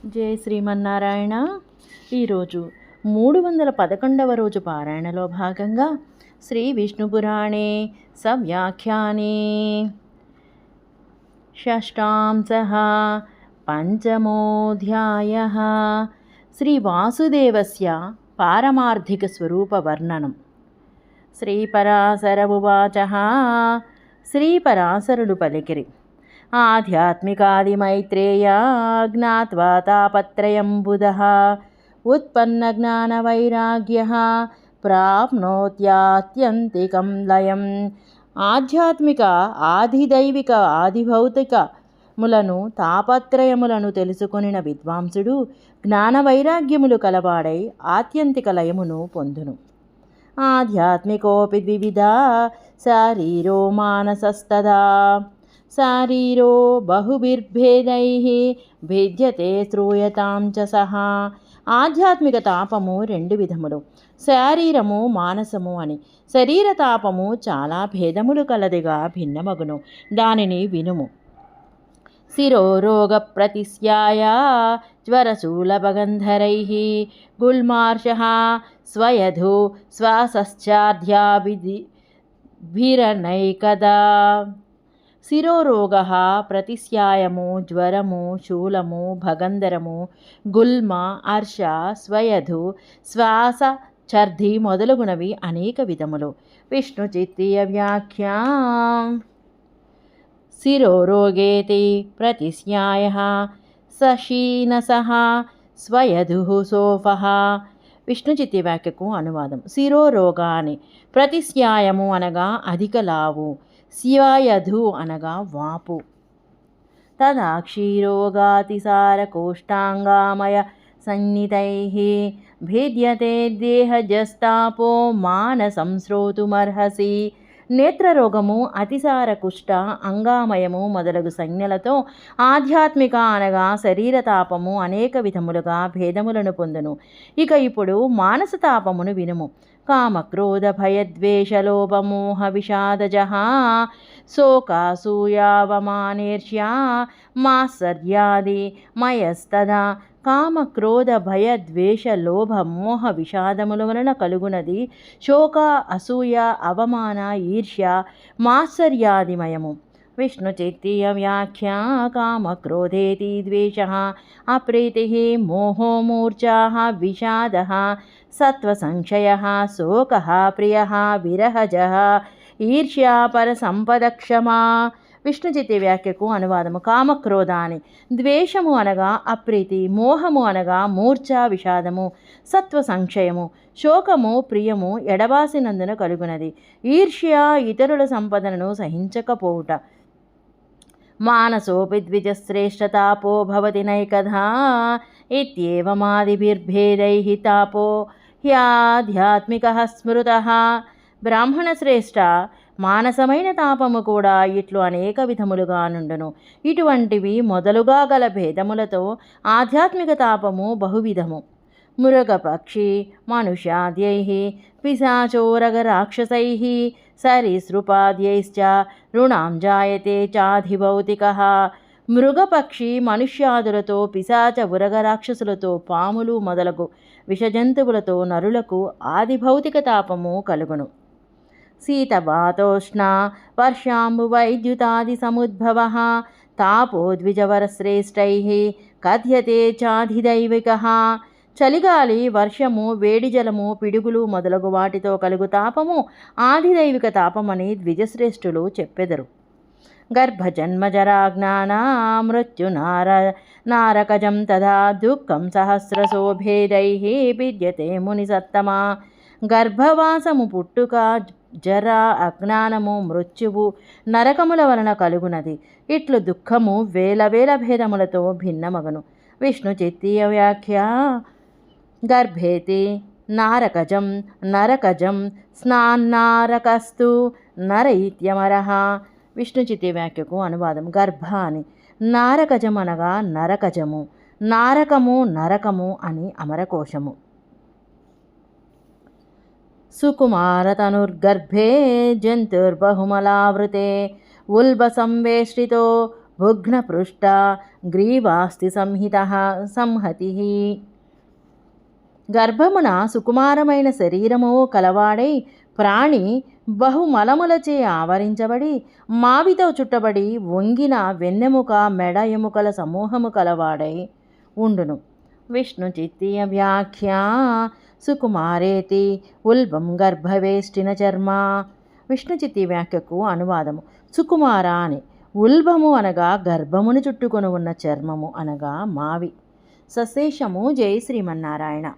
జై శ్రీమన్నారాయణ. ఈరోజు 311వ రోజు పారాయణలో భాగంగా శ్రీ విష్ణుపురాణే సవ్యాఖ్యానే షష్టాంశః పంచమోऽధ్యాయः శ్రీవాసుదేవస్య పారమార్థికస్వరూపవర్ణనం. శ్రీపరాశర ఉవాచ. శ్రీపరాశరుడు పలికిరి: ఆధ్యాత్మికాదిమైత్రేయ జ్ఞాత్వా తాపత్రయం బుధః ఉత్పన్నజ్ఞానవైరాగ్యః ప్రాప్నోత్యాత్యంతికం లయం. ఆధ్యాత్మిక ఆదిదైవిక ఆదిభౌతిక ములను తాపత్రయములను తెలుసుకొనిన విద్వాంసుడు జ్ఞానవైరాగ్యములు కలవాడై ఆత్యంతిక లయమును పొందును. ఆధ్యాత్మికోపి ద్వివిధా శారీరో మానసస్తదా. శారీరో బహుభిర్భేదైః భిద్యతే శ్రూయతాం చ సహా. ఆధ్యాత్మిక తాపము రెండు విధములు, శారీరము మానసము అని. శరీర తాపము చాలా భేదములు కలదిగా భిన్నమగును, దానిని వినుము. శిరోరోగ ప్రతిశ్యాయ జ్వరశూలభగంధరైః గుల్మార్షః స్వయధు శ్వాసశ్చాధ్యాభిరనైకదా. శిరోరోగ ప్రతిశ్యాయము జ్వరము, శూలము, భగంధరము, గుల్మ, అర్ష, స్వయధు, శ్వాస, ఛర్ది మొదలగునవి అనేక విధములు. విష్ణు చిత్తీయ వ్యాఖ్యా. శిరోరోగేతి ప్రతిశ్యాయః సశీనసః స్వయధుః సోఫః. విష్ణుచిత్తి వ్యాఖ్యకు అనువాదం. శిరోరోగాని ప్రతిశ్యాయము అనగా అధిక లావు, స్వయధు అనగా వాపు. తదా క్షీరోగాతిసారకోష్టాంగామయ సన్నితైః భిద్యతే దేహజస్తాపో మానసం శ్రోతుమర్హసి. నేత్రరోగము, అతిసార కుష్ట, అంగామయము మొదలగు సంజ్ఞలతో ఆధ్యాత్మిక అనగా శరీరతాపము అనేక విధములుగా భేదములను పొందును. ఇక ఇప్పుడు మానసతాపమును వినుము. కామక్రోధ భయద్వేషలోభమోహ విషాదజః శోకాసూయావమానేర్ష్యా మాత్సర్యాది మయస్తదా. కామక్రోధ భయ ద్వేష లోభ మోహ విషాదముల వలన కలుగునది శోక, అసూయ, అవమాన, ఈర్ష్య, మాత్సర్యాదిమయము. విష్ణు చిత్తీయ వ్యాఖ్యా. కామక్రోధేతి ద్వేషః అప్రీతిః మోహో మూర్ఛాః విషాదః సత్వసంక్షయః శోకః ప్రియః విరహజః ఈర్ష్యా పరసంపదక్షమా. విష్ణుచిత్తి వ్యాఖ్యకు అనువాదము. కామక్రోధాని ద్వేషము అనగా అప్రీతి, మోహము అనగా మూర్ఛ విషాదము, సత్వ సంక్షయము, శోకము ప్రియము ఎడబాసినందున కలుగునది, ఈర్ష్య ఇతరుల సంపదను సహించకపోవుట. మానసోపి ద్విజశ్రేష్ఠతాపో భవతి నైకధా ఇత్యేవమాదిభిర్భేదైః తాపో హ్యాధ్యాత్మికః స్మృతః. బ్రాహ్మణ శ్రేష్ఠ, మానసమైన తాపము కూడా ఇట్లు అనేక విధములుగా నుండును. ఇటువంటివి మొదలుగా గల భేదములతో ఆధ్యాత్మిక తాపము బహువిధము. మృగపక్షి మనుష్యాద్యైః పిశాచోరగ రాక్షసైః సరీసృపాద్యైశ్చ రుణాం జాయతే చాధిభౌతికః. మృగపక్షి మనుష్యాదులతో, పిశాచ ఉరగ రాక్షసులతో, పాములు మొదలగు విషజంతువులతో నరులకు ఆదిభౌతిక తాపము కలుగును. శీతవాతోష్ణ వర్షాంబు వైద్యుతాది సముద్భవః తాపో ద్విజవరశ్రేష్టైః కథ్యతే చాధిదైవికః. చలిగాలి, వర్షము, వేడి జలము, పిడుగులు మొదలగు వాటితో కలుగు తాపము ఆదిదైవిక తాపమని ద్విజశ్రేష్ఠులు చెప్పెదరు. గర్భజన్మజరాజ్ఞాన మృత్యునారకజం తదా దుఃఖం సహస్రశో భేదైః భిద్యతే మునిసత్తమా. గర్భవాసము, పుట్టుక, జర, అజ్ఞానము, మృత్యువు, నరకముల వలన కలుగునది. ఇట్లు దుఃఖము వేల వేల భేదములతో భిన్నమగను. విష్ణు చిత్తీయ వ్యాఖ్య. గర్భేతి నారకజం నరకజం స్నాన్నారకస్తు నర ఇత్యమరః. విష్ణు చిత్తి వ్యాఖ్యకు అనువాదం. గర్భాని నారకజం అనగా నరకజము, నారకము నరకము అని అమరకోశము. సుకుమారతనుర్గర్భే జంతుర్బహుమలావృతే ఉల్బసంవేష్టితో భుగ్నపృష్ట గ్రీవాస్తి సంహతి. గర్భమున సుకుమారమైన శరీరము కలవాడై ప్రాణి బహుమలములచే ఆవరించబడి మావితో చుట్టబడి వంగిన వెన్నెముక మెడ ఎముకల సమూహము కలవాడై ఉండును. విష్ణు చిత్తీయ వ్యాఖ్య సుకుమారేతి ఉల్బం గర్భవేష్టిన చర్మ. విష్ణు చిత్తి వ్యాఖ్యకు అనువాదము. సుకుమార అని ఉల్బము అనగా గర్భమును చుట్టుకొని ఉన్న చర్మము అనగా మావి. సశేషము. జై శ్రీమన్నారాయణ.